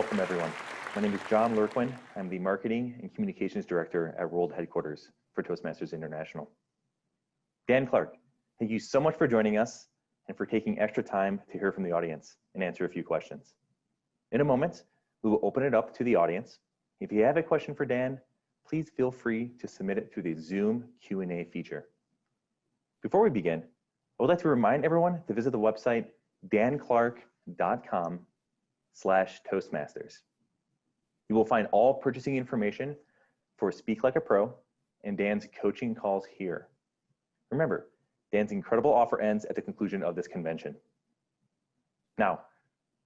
welcome everyone. My name is John Lurquin. I'm the Marketing and Communications Director at World Headquarters for Toastmasters International. Dan Clark, thank you so much for joining us and for taking extra time to hear from the audience and answer a few questions. In a moment, we will open it up to the audience. If you have a question for Dan, please feel free to submit it through the Zoom Q&A feature. Before we begin, I would like to remind everyone to visit the website danclark.com/Toastmasters. You will find all purchasing information for Speak Like a Pro and Dan's coaching calls here. Remember, Dan's incredible offer ends at the conclusion of this convention. Now,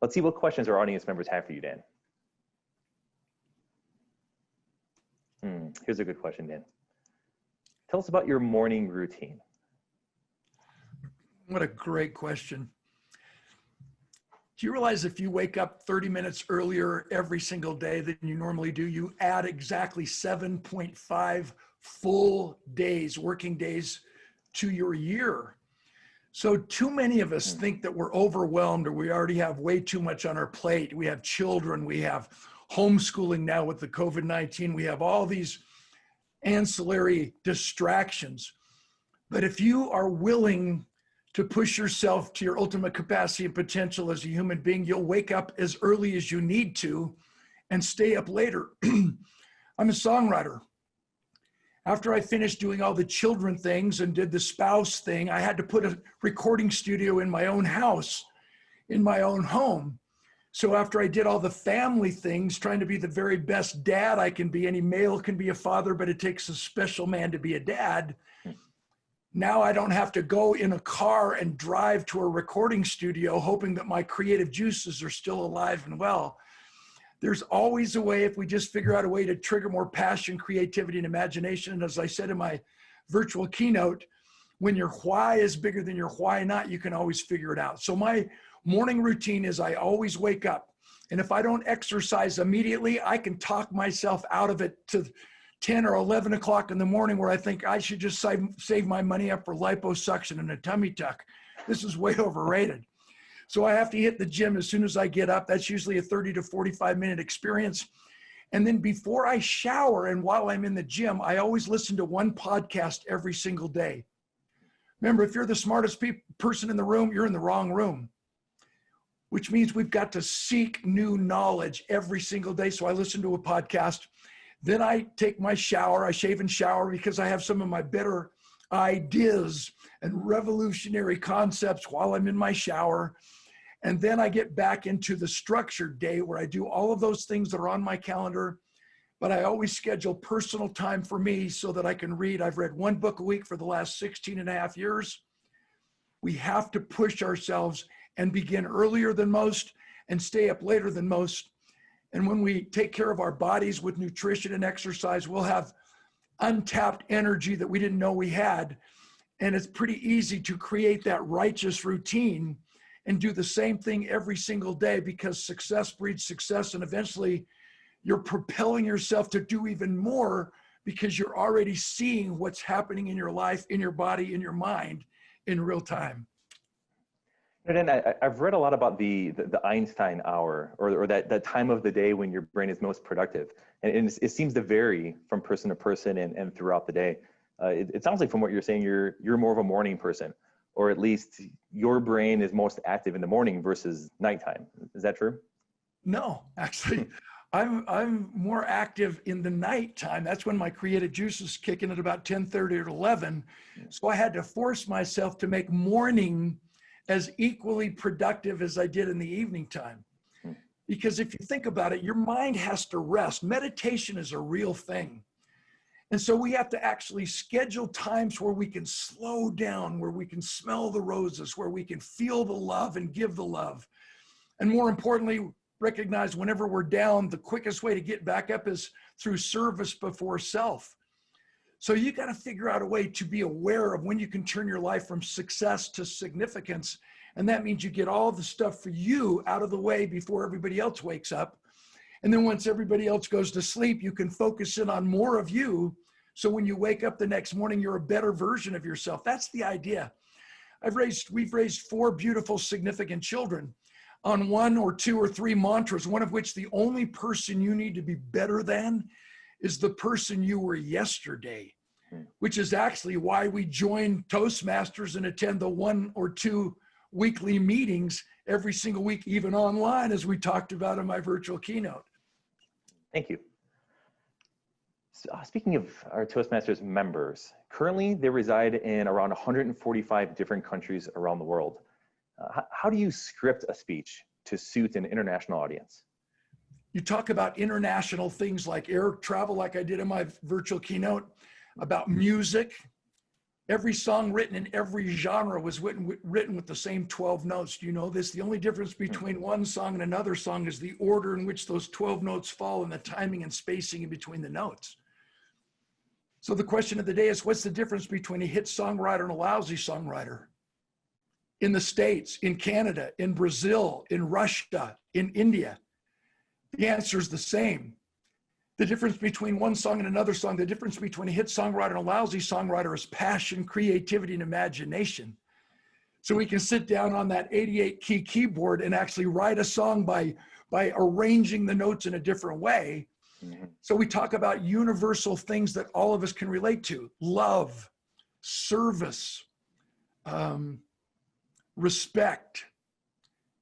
let's see what questions our audience members have for you, Dan. Here's a good question, Dan. Tell us about your morning routine. What a great question. Do you realize if you wake up 30 minutes earlier every single day than you normally do, you add exactly 7.5 full days, working days to your year? So too many of us think that we're overwhelmed or we already have way too much on our plate. We have children, we have homeschooling now with the COVID-19, we have all these ancillary distractions. But if you are willing to push yourself to your ultimate capacity and potential as a human being, you'll wake up as early as you need to and stay up later. I'm a songwriter. After I finished doing all the children things and did the spouse thing, I had to put a recording studio in my own house, in my own home. So after I did all the family things, trying to be the very best dad I can be, any male can be a father, but it takes a special man to be a dad. Now I don't have to go in a car and drive to a recording studio hoping that my creative juices are still alive and well. There's always a way if we just figure out a way to trigger more passion, creativity, and imagination. And as I said in my virtual keynote, when your why is bigger than your why not, you can always figure it out. So my morning routine is I always wake up. And if I don't exercise immediately, I can talk myself out of it to 10 or 11 o'clock in the morning where I think I should just save my money up for liposuction and a tummy tuck. This is way overrated. So I have to hit the gym as soon as I get up. That's usually a 30 to 45 minute experience. And then before I shower and while I'm in the gym, I always listen to one podcast every single day. Remember, if you're the smartest person in the room, you're in the wrong room, which means we've got to seek new knowledge every single day. So I listen to a podcast. Then I take my shower, I shave and shower because I have some of my better ideas and revolutionary concepts while I'm in my shower. And then I get back into the structured day where I do all of those things that are on my calendar, but I always schedule personal time for me so that I can read. I've read one book a week for the last 16 and a half years. We have to push ourselves and begin earlier than most and stay up later than most. And when we take care of our bodies with nutrition and exercise, we'll have untapped energy that we didn't know we had. And it's pretty easy to create that righteous routine and do the same thing every single day because success breeds success. And eventually you're propelling yourself to do even more because you're already seeing what's happening in your life, in your body, in your mind in real time. And then I've read a lot about the Einstein hour or that time of the day when your brain is most productive. And it seems to vary from person to person and throughout the day. It sounds like from what you're saying, you're more of a morning person, or at least your brain is most active in the morning versus nighttime. Is that true? No, actually, I'm more active in the nighttime. That's when my creative juices kick in at about 10:30 or 11. So I had to force myself to make morning as equally productive as I did in the evening time. Because if you think about it, your mind has to rest. Meditation is a real thing. And so we have to actually schedule times where we can slow down, where we can smell the roses, where we can feel the love and give the love. And more importantly, recognize whenever we're down, the quickest way to get back up is through service before self. So you got to figure out a way to be aware of when you can turn your life from success to significance. And that means you get all the stuff for you out of the way before everybody else wakes up. And then once everybody else goes to sleep, you can focus in on more of you. So when you wake up the next morning, you're a better version of yourself. That's the idea. We've raised 4 beautiful, significant children. on one or two or three mantras, one of which the only person you need to be better than is the person you were yesterday, which is actually why we join Toastmasters and attend the 1 or 2 weekly meetings every single week, even online, as we talked about in my virtual keynote. Thank you. So, speaking of our Toastmasters members, currently they reside in around 145 different countries around the world. How do you script a speech to suit an international audience? You talk about international things like air travel, like I did in my virtual keynote, about music. Every song written in every genre was written with the same 12 notes. Do you know this? The only difference between one song and another song is the order in which those 12 notes fall and the timing and spacing in between the notes. So the question of the day is, what's the difference between a hit songwriter and a lousy songwriter? In the States, in Canada, in Brazil, in Russia, in India, the answer is the same. The difference between one song and another song, the difference between a hit songwriter and a lousy songwriter is passion, creativity, and imagination. So we can sit down on that 88 key keyboard and actually write a song by arranging the notes in a different way. So we talk about universal things that all of us can relate to: love, service, respect.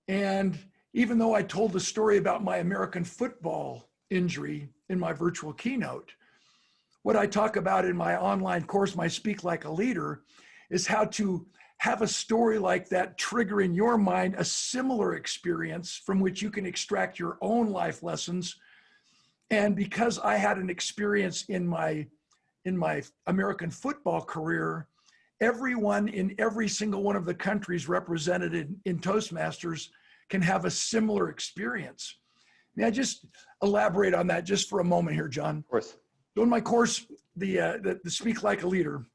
And even though I told the story about my American football injury in my virtual keynote, what I talk about in my online course, my Speak Like a Leader, is how to have a story like that trigger in your mind a similar experience from which you can extract your own life lessons. And because I had an experience in my American football career, everyone in every single one of the countries represented in Toastmasters can have a similar experience. May I just elaborate on that just for a moment here, John? Of course. So in my course, the Speak Like a Leader,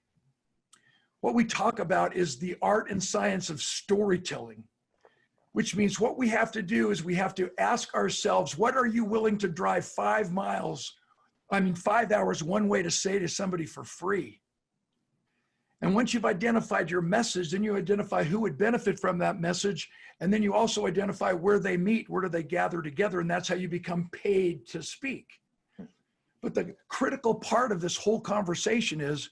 what we talk about is the art and science of storytelling, which means what we have to do is we have to ask ourselves, what are you willing to drive 5 hours one way to say to somebody for free? And once you've identified your message, then you identify who would benefit from that message. And then you also identify where they meet, where do they gather together, and that's how you become paid to speak. But the critical part of this whole conversation is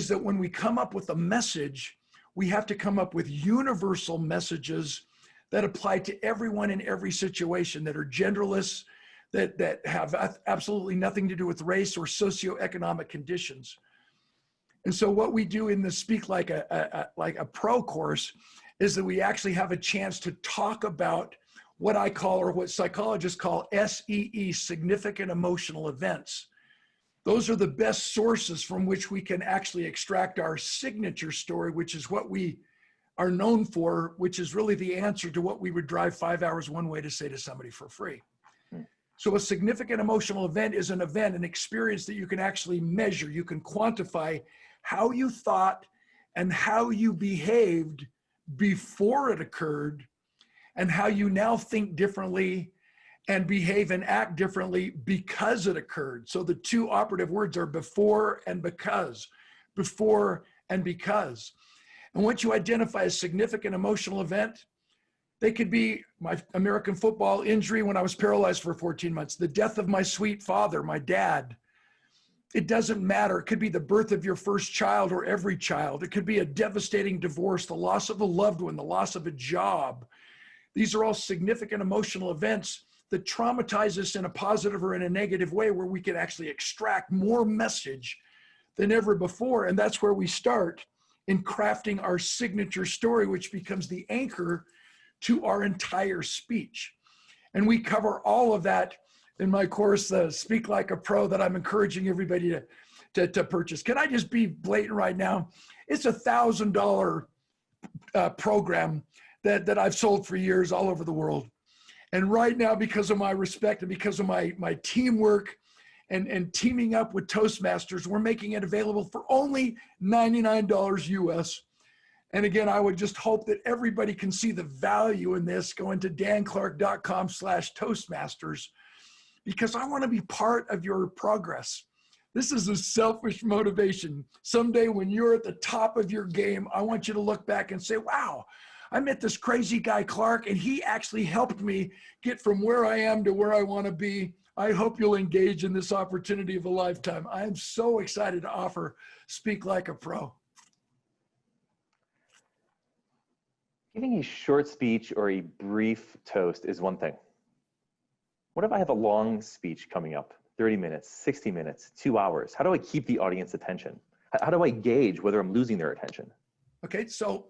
that when we come up with a message, we have to come up with universal messages that apply to everyone in every situation, that are genderless, that have absolutely nothing to do with race or socioeconomic conditions. And so what we do in the Speak Like a Pro course is that we actually have a chance to talk about what I call, or what psychologists call, SEE, significant emotional events. Those are the best sources from which we can actually extract our signature story, which is what we are known for, which is really the answer to what we would drive 5 hours one way to say to somebody for free. So a significant emotional event is an event, an experience that you can actually measure. You can quantify how you thought and how you behaved before it occurred, and how you now think differently and behave and act differently because it occurred. So the two operative words are before and because. Before and because. And once you identify a significant emotional event, they could be my American football injury when I was paralyzed for 14 months, the death of my sweet father, my dad. It doesn't matter. It could be the birth of your first child or every child. It could be a devastating divorce, the loss of a loved one, the loss of a job. These are all significant emotional events that traumatize us in a positive or in a negative way, where we can actually extract more message than ever before. And that's where we start in crafting our signature story, which becomes the anchor to our entire speech. And we cover all of that in my course, Speak Like a Pro, that I'm encouraging everybody to purchase. Can I just be blatant right now? It's a $1,000 program that I've sold for years all over the world. And right now, because of my respect and because of my teamwork and teaming up with Toastmasters, we're making it available for only $99 US. And again, I would just hope that everybody can see the value in this. Going to danclark.com/Toastmasters, because I want to be part of your progress. This is a selfish motivation. Someday when you're at the top of your game, I want you to look back and say, wow, I met this crazy guy, Clark, and he actually helped me get from where I am to where I want to be. I hope you'll engage in this opportunity of a lifetime. I am so excited to offer Speak Like a Pro. Giving a short speech or a brief toast is one thing. What if I have a long speech coming up, 30 minutes, 60 minutes, 2 hours? How do I keep the audience attention? How do I gauge whether I'm losing their attention? Okay, so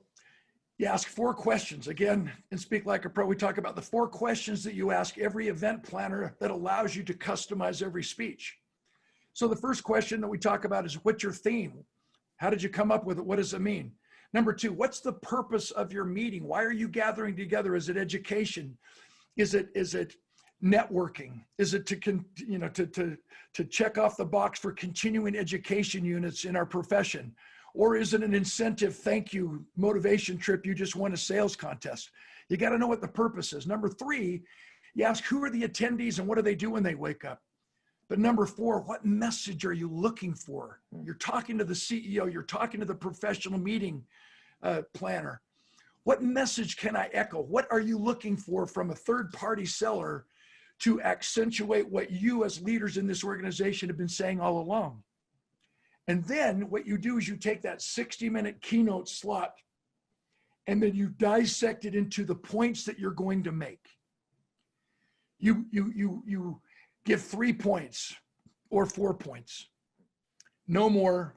you ask 4 questions. Again, in Speak Like a Pro, we talk about the 4 questions that you ask every event planner that allows you to customize every speech. So the first question that we talk about is, what's your theme? How did you come up with it? What does it mean? Number 2, what's the purpose of your meeting? Why are you gathering together? Is it education? Is it networking? Is it to check off the box for continuing education units in our profession? Or is it an incentive, thank you, motivation trip, you just won a sales contest? You got to know what the purpose is. Number 3, you ask, who are the attendees and what do they do when they wake up? But number 4, what message are you looking for? You're talking to the CEO, you're talking to the professional meeting planner. What message can I echo? What are you looking for from a third-party seller to accentuate what you as leaders in this organization have been saying all along? And then what you do is you take that 60-minute keynote slot and then you dissect it into the points that you're going to make. You give 3 points or 4 points, no more.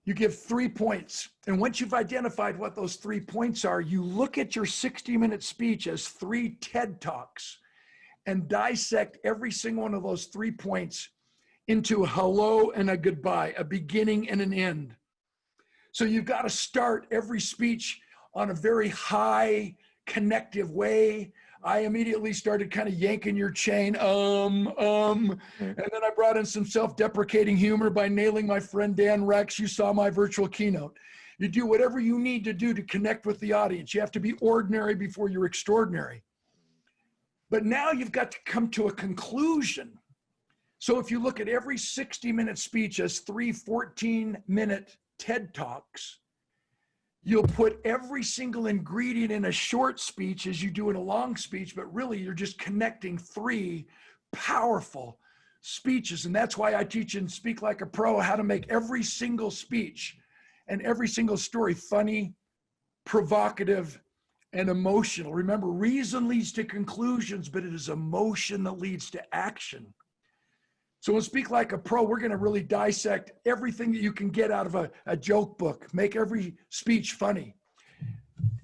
You give 3 points. And once you've identified what those 3 points are, you look at your 60-minute speech as 3 TED Talks and dissect every single one of those 3 points into a hello and a goodbye, a beginning and an end. So you've got to start every speech on a very high connective way. I immediately started kind of yanking your chain, and then I brought in some self-deprecating humor by nailing my friend Dan Rex. You saw my virtual keynote. You do whatever you need to do to connect with the audience. You have to be ordinary before you're extraordinary. But now you've got to come to a conclusion. So if you look at every 60-minute speech as 3 14-minute TED Talks, you'll put every single ingredient in a short speech as you do in a long speech, but really you're just connecting 3 powerful speeches. And that's why I teach in Speak Like a Pro how to make every single speech and every single story funny, provocative, and emotional. Remember, reason leads to conclusions, but it is emotion that leads to action. So in Speak Like a Pro, we're going to really dissect everything that you can get out of a joke book, make every speech funny,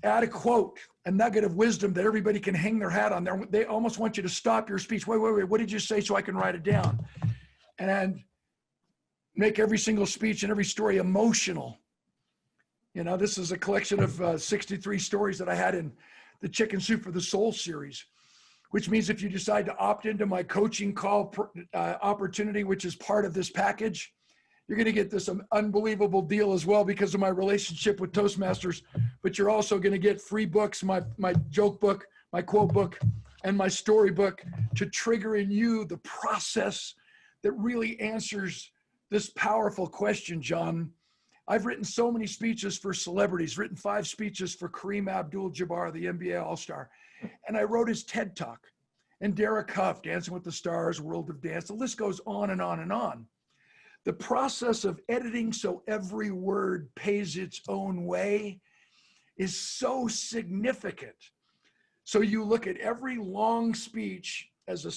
add a quote, a nugget of wisdom that everybody can hang their hat on there. They almost want you to stop your speech. Wait, what did you say so I can write it down? And make every single speech and every story emotional. You know, this is a collection of 63 stories that I had in the Chicken Soup for the Soul series, which means if you decide to opt into my coaching call opportunity, which is part of this package, you're going to get this unbelievable deal as well because of my relationship with Toastmasters, but you're also going to get free books, my joke book, my quote book, and my story book to trigger in you the process that really answers this powerful question, John. I've written so many speeches for celebrities, written 5 speeches for Kareem Abdul-Jabbar, the NBA All-Star. And I wrote his TED Talk, and Derek Huff, Dancing with the Stars, World of Dance. The list goes on and on and on. The process of editing so every word pays its own way is so significant. So you look at every long speech as a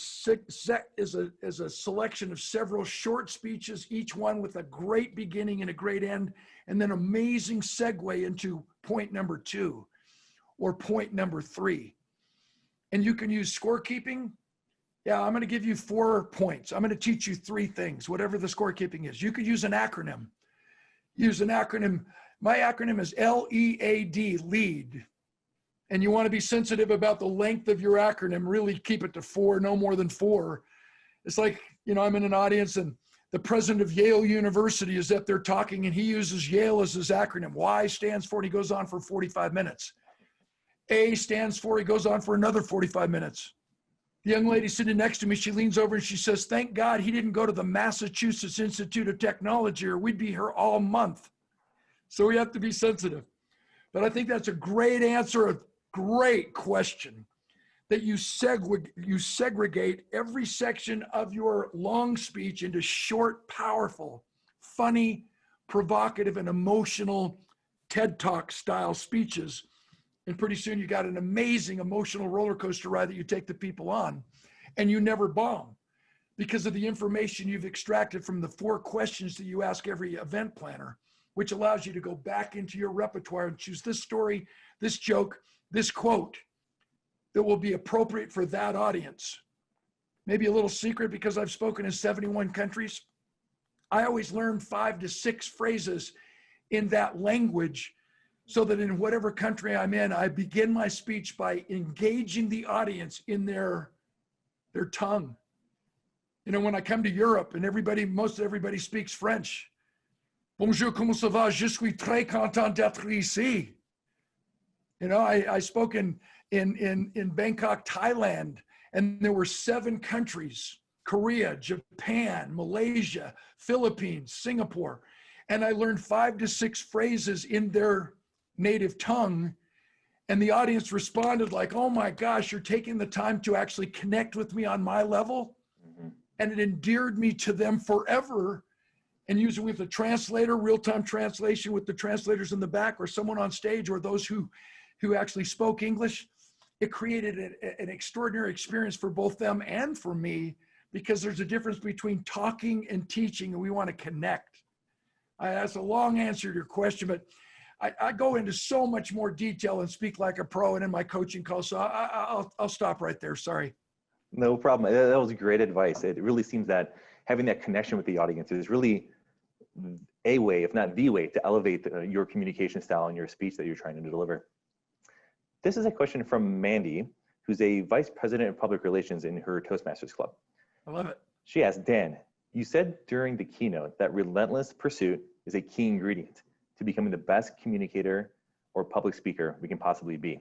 selection of several short speeches, each one with a great beginning and a great end, and then amazing segue into point number 2 or point number 3. And you can use scorekeeping. Yeah, I'm going to give you 4 points. I'm going to teach you 3 things, whatever the scorekeeping is. You could use an acronym. Use an acronym. My acronym is LEAD, LEAD. And you want to be sensitive about the length of your acronym. Really keep it to 4, no more than 4. It's like, you know, I'm in an audience and the president of Yale University is up there talking and he uses Yale as his acronym. Y stands for, and he goes on for 45 minutes. A stands for, he goes on for another 45 minutes. The young lady sitting next to me, she leans over and she says, thank God he didn't go to the Massachusetts Institute of Technology or we'd be here all month. So we have to be sensitive. But I think that's a great answer, a great question, that you segregate every section of your long speech into short, powerful, funny, provocative, and emotional TED Talk style speeches. And pretty soon you got an amazing emotional roller coaster ride that you take the people on, and you never bomb because of the information you've extracted from the 4 questions that you ask every event planner, which allows you to go back into your repertoire and choose this story, this joke, this quote that will be appropriate for that audience. Maybe a little secret, because I've spoken in 71 countries, I always learn 5 to 6 phrases in that language, so that in whatever country I'm in, I begin my speech by engaging the audience in their tongue. You know, when I come to Europe and most everybody speaks French. Bonjour, comment ça va? Je suis très content d'être ici. You know, I spoke in Bangkok, Thailand, and there were 7 countries: Korea, Japan, Malaysia, Philippines, Singapore. And I learned 5 to 6 phrases in their native tongue. And the audience responded like, oh my gosh, you're taking the time to actually connect with me on my level. Mm-hmm. And it endeared me to them forever. And using with a translator, real-time translation with the translators in the back, or someone on stage, or those who actually spoke English, it created an extraordinary experience for both them and for me, because there's a difference between talking and teaching, and we want to connect. That's a long answer to your question, but I go into so much more detail and speak like a pro and in my coaching call. So I'll stop right there. Sorry. No problem. That was great advice. It really seems that having that connection with the audience is really a way, if not the way, to elevate your communication style and your speech that you're trying to deliver. This is a question from Mandy, who's a vice president of public relations in her Toastmasters club. I love it. She asked, Dan, you said during the keynote that relentless pursuit is a key ingredient to becoming the best communicator or public speaker we can possibly be.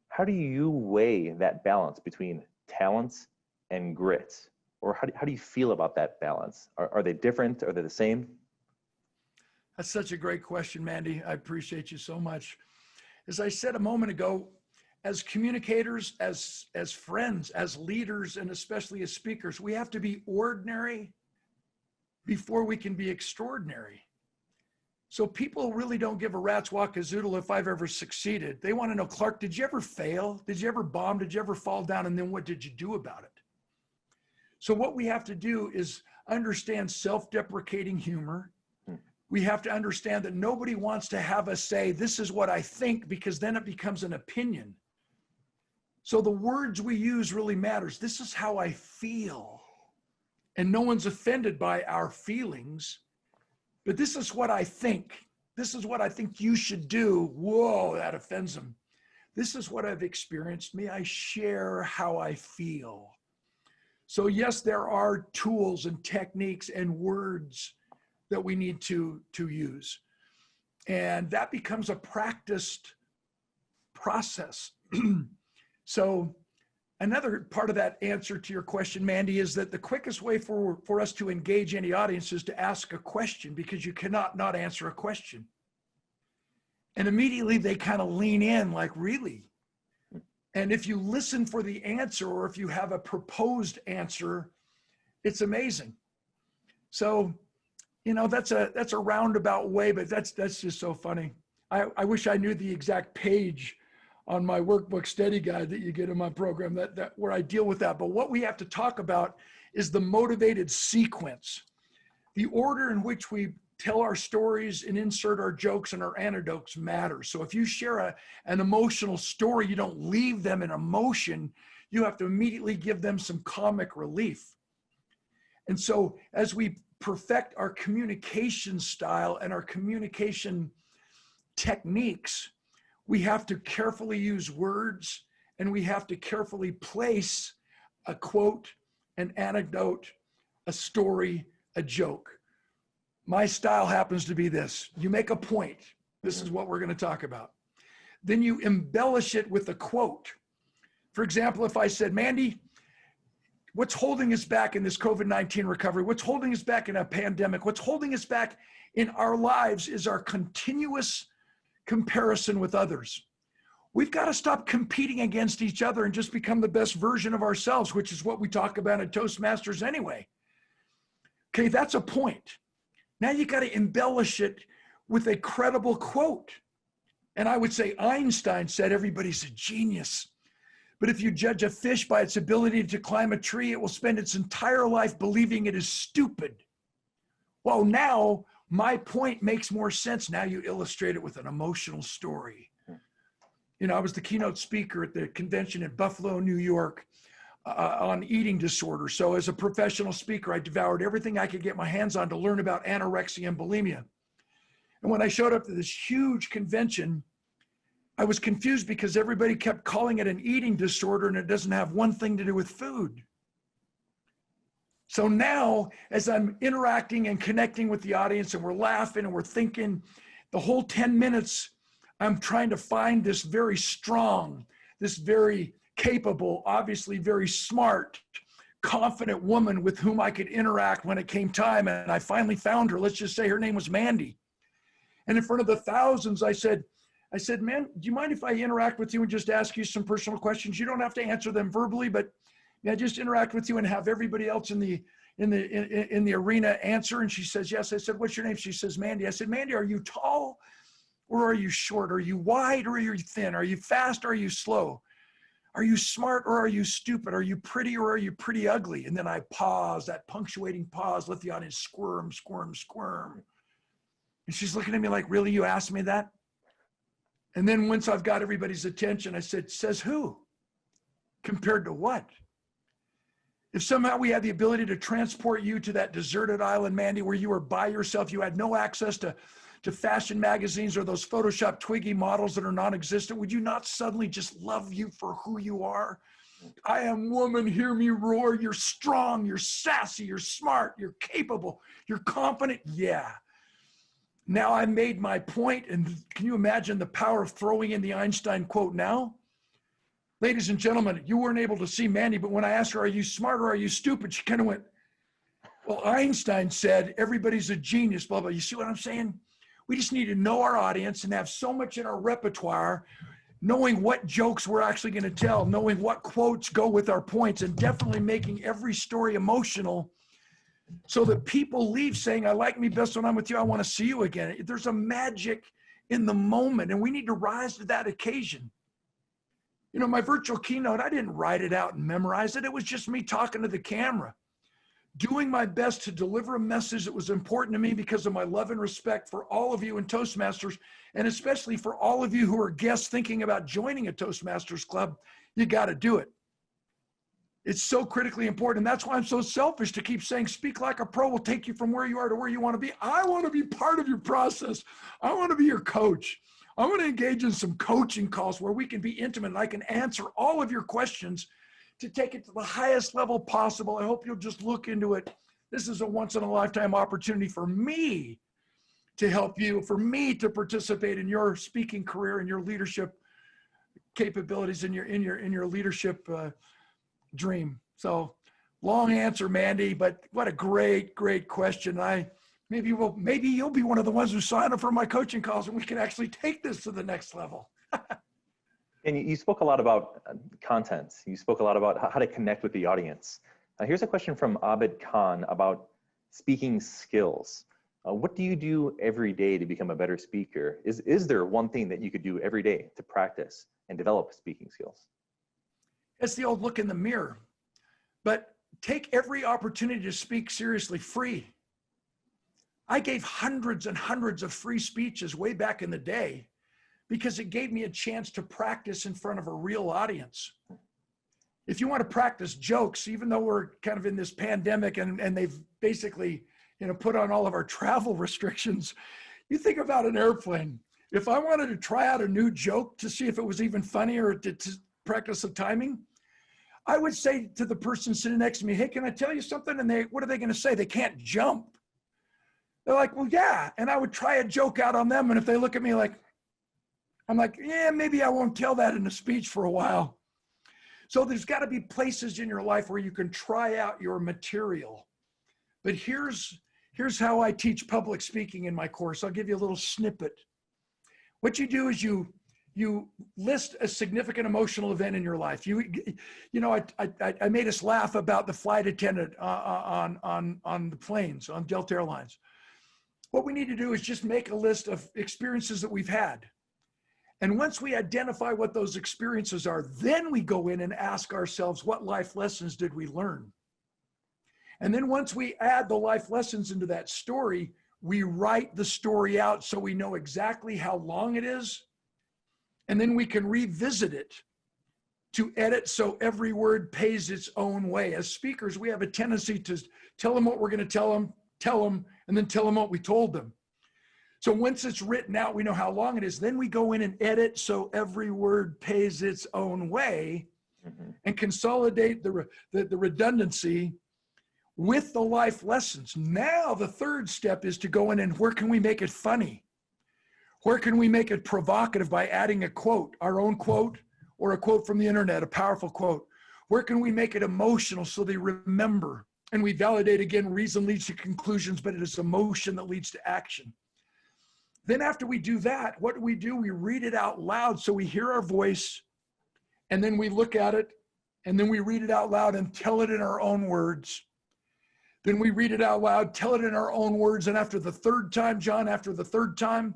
How do you weigh that balance between talents and grit? Or how do you feel about that balance? Are they different? Are they the same? That's such a great question, Mandy. I appreciate you so much. As I said a moment ago, as communicators, as friends, as leaders, and especially as speakers, we have to be ordinary before we can be extraordinary. So people really don't give a rat's wackazoodle if I've ever succeeded. They want to know, Clark, did you ever fail? Did you ever bomb? Did you ever fall down? And then what did you do about it? So what we have to do is understand self-deprecating humor. We have to understand that nobody wants to have us say, this is what I think, because then it becomes an opinion. So the words we use really matters. This is how I feel. And no one's offended by our feelings. But this is what I think. This is what I think you should do. Whoa, that offends them. This is what I've experienced. May I share how I feel? So yes, there are tools and techniques and words that we need to use. And that becomes a practiced process. So another part of that answer to your question, Mandy, is that the quickest way for us to engage any audience is to ask a question, because you cannot not answer a question. And immediately they kind of lean in like, really? And if you listen for the answer, or if you have a proposed answer, it's amazing. So, you know, that's a roundabout way, but that's just so funny. I wish I knew the exact page on my workbook study guide that you get in my program that where I deal with that. But what we have to talk about is the motivated sequence, the order in which we tell our stories and insert our jokes and our anecdotes matters. So if you share an emotional story, you don't leave them in emotion. You have to immediately give them some comic relief. And so as we perfect our communication style and our communication techniques, we have to carefully use words, and we have to carefully place a quote, an anecdote, a story, a joke. My style happens to be this. You make a point. This is what we're going to talk about. Then you embellish it with a quote. For example, if I said, Mandy, what's holding us back in this COVID-19 recovery? What's holding us back in a pandemic? What's holding us back in our lives is our continuous comparison with others. We've got to stop competing against each other and just become the best version of ourselves, which is what we talk about at Toastmasters anyway. Okay, that's a point. Now you got to embellish it with a credible quote. And I would say Einstein said everybody's a genius. But if you judge a fish by its ability to climb a tree, it will spend its entire life believing it is stupid. Well, now my point makes more sense. Now you illustrate it with an emotional story. You know, I was the keynote speaker at the convention in Buffalo, New York, on eating disorders. So as a professional speaker, I devoured everything I could get my hands on to learn about anorexia and bulimia. And when I showed up to this huge convention, I was confused because everybody kept calling it an eating disorder and it doesn't have one thing to do with food. So now, as I'm interacting and connecting with the audience and we're laughing and we're thinking, the whole 10 minutes, I'm trying to find this very strong, this very capable, obviously very smart, confident woman with whom I could interact when it came time. And I finally found her. Let's just say her name was Mandy. And in front of the thousands, I said, man, do you mind if I interact with you and just ask you some personal questions? You don't have to answer them verbally, but yeah, just interact with you and have everybody else in the arena answer. And she says, yes. I said, what's your name? She says, Mandy. I said, Mandy, are you tall or are you short? Are you wide or are you thin? Are you fast or are you slow? Are you smart or are you stupid? Are you pretty or are you pretty ugly? And then I pause, that punctuating pause, let the audience squirm, squirm, squirm. And she's looking at me like, really, you asked me that? And then once I've got everybody's attention, I said, says who? Compared to what? If somehow we had the ability to transport you to that deserted island, Mandy, where you were by yourself, you had no access to fashion magazines or those Photoshop Twiggy models that are non-existent, would you not suddenly just love you for who you are? I am woman, hear me roar. You're strong, you're sassy, you're smart, you're capable, you're confident. Yeah. Now I made my point, and can you imagine the power of throwing in the Einstein quote now? Ladies and gentlemen, you weren't able to see Mandy, but when I asked her, are you smart or are you stupid? She kind of went, well, Einstein said, everybody's a genius, blah, blah. You see what I'm saying? We just need to know our audience and have so much in our repertoire, knowing what jokes we're actually going to tell, knowing what quotes go with our points, and definitely making every story emotional so that people leave saying, I like me best when I'm with you. I want to see you again. There's a magic in the moment, and we need to rise to that occasion. You know, my virtual keynote, I didn't write it out and memorize it. It was just me talking to the camera, doing my best to deliver a message that was important to me because of my love and respect for all of you in Toastmasters, and especially for all of you who are guests thinking about joining a Toastmasters club. You got to do it. It's so critically important. And that's why I'm so selfish to keep saying, speak like a pro will take you from where you are to where you want to be. I want to be part of your process. I want to be your coach. I want to engage in some coaching calls where we can be intimate and I can answer all of your questions to take it to the highest level possible. I hope you'll just look into it. This is a once in a lifetime opportunity for me to help you, for me to participate in your speaking career and your leadership capabilities in your leadership dream. So long answer, Mandy, but what a great question. Maybe you'll be one of the ones who sign up for my coaching calls and we can actually take this to the next level. And you spoke a lot about content. You spoke a lot about how to connect with the audience. Here's a question from Abid Khan about speaking skills. What do you do every day to become a better speaker? Is there one thing that you could do every day to practice and develop speaking skills? It's the old look in the mirror, but take every opportunity to speak seriously, free. I gave hundreds and hundreds of free speeches way back in the day because it gave me a chance to practice in front of a real audience. If you want to practice jokes, even though we're kind of in this pandemic and they've basically, put on all of our travel restrictions, you think about an airplane. If I wanted to try out a new joke to see if it was even funny or to practice the timing, I would say to the person sitting next to me, hey, can I tell you something? And what are they going to say? They can't jump. They're like, well, yeah. And I would try a joke out on them. And if they look at me like, I'm like, yeah, maybe I won't tell that in a speech for a while. So there's got to be places in your life where you can try out your material. But here's how I teach public speaking in my course. I'll give you a little snippet. What you do is you list a significant emotional event in your life. You know, I made us laugh about the flight attendant on the planes, on Delta Airlines. What we need to do is just make a list of experiences that we've had. And once we identify what those experiences are, then we go in and ask ourselves, what life lessons did we learn? And then once we add the life lessons into that story, we write the story out so we know exactly how long it is. And then we can revisit it to edit so every word pays its own way. As speakers, we have a tendency to tell them what we're going to tell them, and then tell them what we told them. So once it's written out, we know how long it is. Then we go in and edit so every word pays its own way, and consolidate the redundancy with the life lessons. Now the third step is to go in and where can we make it funny? Where can we make it provocative by adding a quote, our own quote, or a quote from the internet, a powerful quote? Where can we make it emotional so they remember? And we validate again, reason leads to conclusions, but it is emotion that leads to action. Then after we do that, what do? We read it out loud so we hear our voice, and then we look at it, and then we read it out loud and tell it in our own words. Then we read it out loud, tell it in our own words, and after the third time, John, after the third time,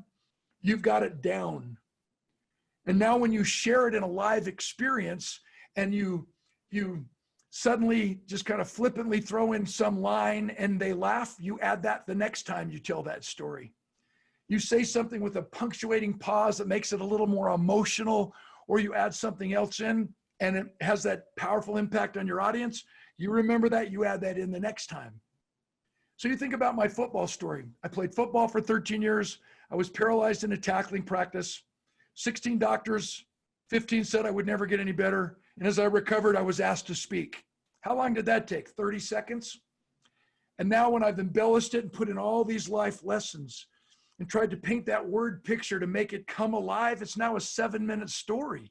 you've got it down. And now when you share it in a live experience and you suddenly just kind of flippantly throw in some line and they laugh, you add that the next time you tell that story. You say something with a punctuating pause that makes it a little more emotional, or you add something else in and it has that powerful impact on your audience. You remember that, you add that in the next time. So you think about my football story. I played football for 13 years. I was paralyzed in a tackling practice. 16 doctors, 15 said I would never get any better. And as I recovered, I was asked to speak. How long did that take? 30 seconds? And now when I've embellished it and put in all these life lessons and tried to paint that word picture to make it come alive, it's now a 7-minute story,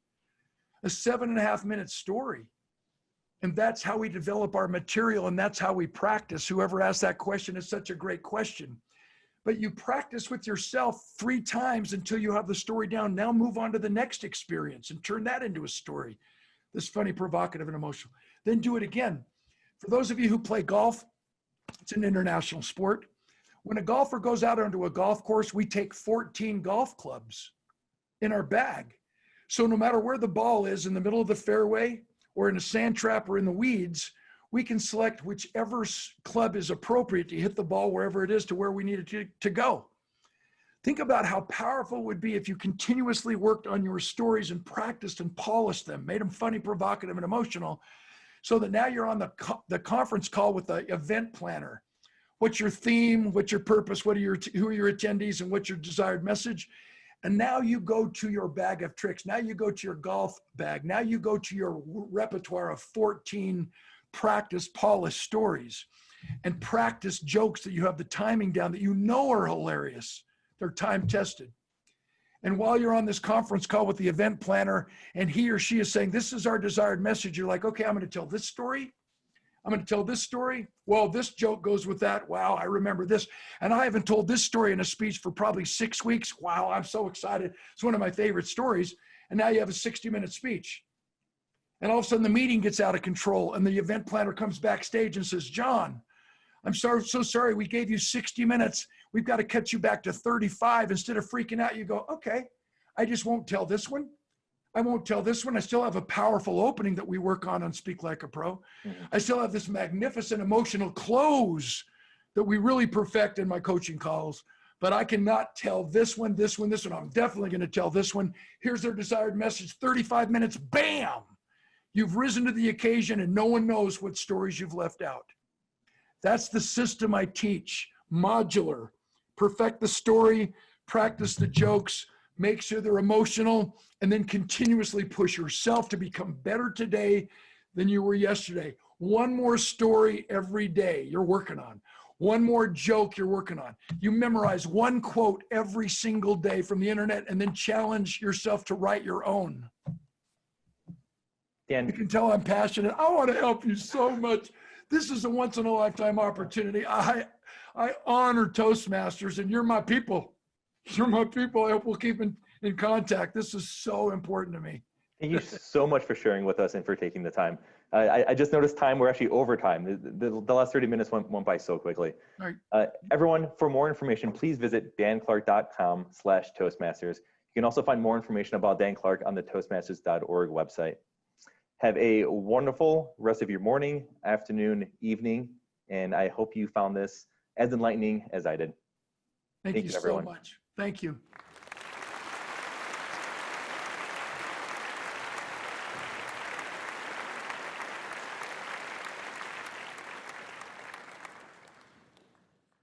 a 7.5-minute story. And that's how we develop our material, and that's how we practice. Whoever asked that question is such a great question. But you practice with yourself 3 times until you have the story down. Now move on to the next experience and turn that into a story. This funny, provocative, and emotional. Then do it again. For those of you who play golf, it's an international sport. When a golfer goes out onto a golf course, we take 14 golf clubs in our bag. So no matter where the ball is, in the middle of the fairway, or in a sand trap, or in the weeds, we can select whichever club is appropriate to hit the ball wherever it is to where we need it to go. Think about how powerful it would be if you continuously worked on your stories and practiced and polished them, made them funny, provocative, and emotional, so that now you're on the conference call with the event planner. What's your theme? What's your purpose? Who are your attendees, and what's your desired message? And now you go to your bag of tricks. Now you go to your golf bag. Now you go to your repertoire of 14 practice polished stories and practice jokes that you have the timing down, that you know are hilarious. They're time tested. And while you're on this conference call with the event planner and he or she is saying, this is our desired message, you're like, okay, I'm going to tell this story. I'm going to tell this story. Well, this joke goes with that. Wow, I remember this. And I haven't told this story in a speech for probably 6 weeks. Wow, I'm so excited. It's one of my favorite stories. And now you have a 60-minute speech. And all of a sudden the meeting gets out of control and the event planner comes backstage and says, John, I'm so sorry. We gave you 60 minutes. We've got to cut you back to 35. Instead of freaking out, you go, okay, I just won't tell this one. I won't tell this one. I still have a powerful opening that we work on Speak Like a Pro. I still have this magnificent emotional close that we really perfect in my coaching calls, but I cannot tell this one, this one, this one. I'm definitely going to tell this one. Here's their desired message, 35 minutes, bam! You've risen to the occasion and no one knows what stories you've left out. That's the system I teach, modular. Perfect the story, practice the jokes, make sure they're emotional, and then continuously push yourself to become better today than you were yesterday. One more story every day you're working on. One more joke you're working on. You memorize one quote every single day from the internet and then challenge yourself to write your own. Dan, you can tell I'm passionate. I want to help you so much. This is a once-in-a-lifetime opportunity. I honor Toastmasters, and you're my people. You're my people. I hope we'll keep in in contact. This is so important to me. Thank you so much for sharing with us and for taking the time. I just noticed time, we're actually over time. The last 30 minutes went by so quickly. All right. Everyone, for more information, please visit danclark.com/Toastmasters. You can also find more information about Dan Clark on the Toastmasters.org website. Have a wonderful rest of your morning, afternoon, evening, and I hope you found this as enlightening as I did. Thank you so everyone. much. Thank you.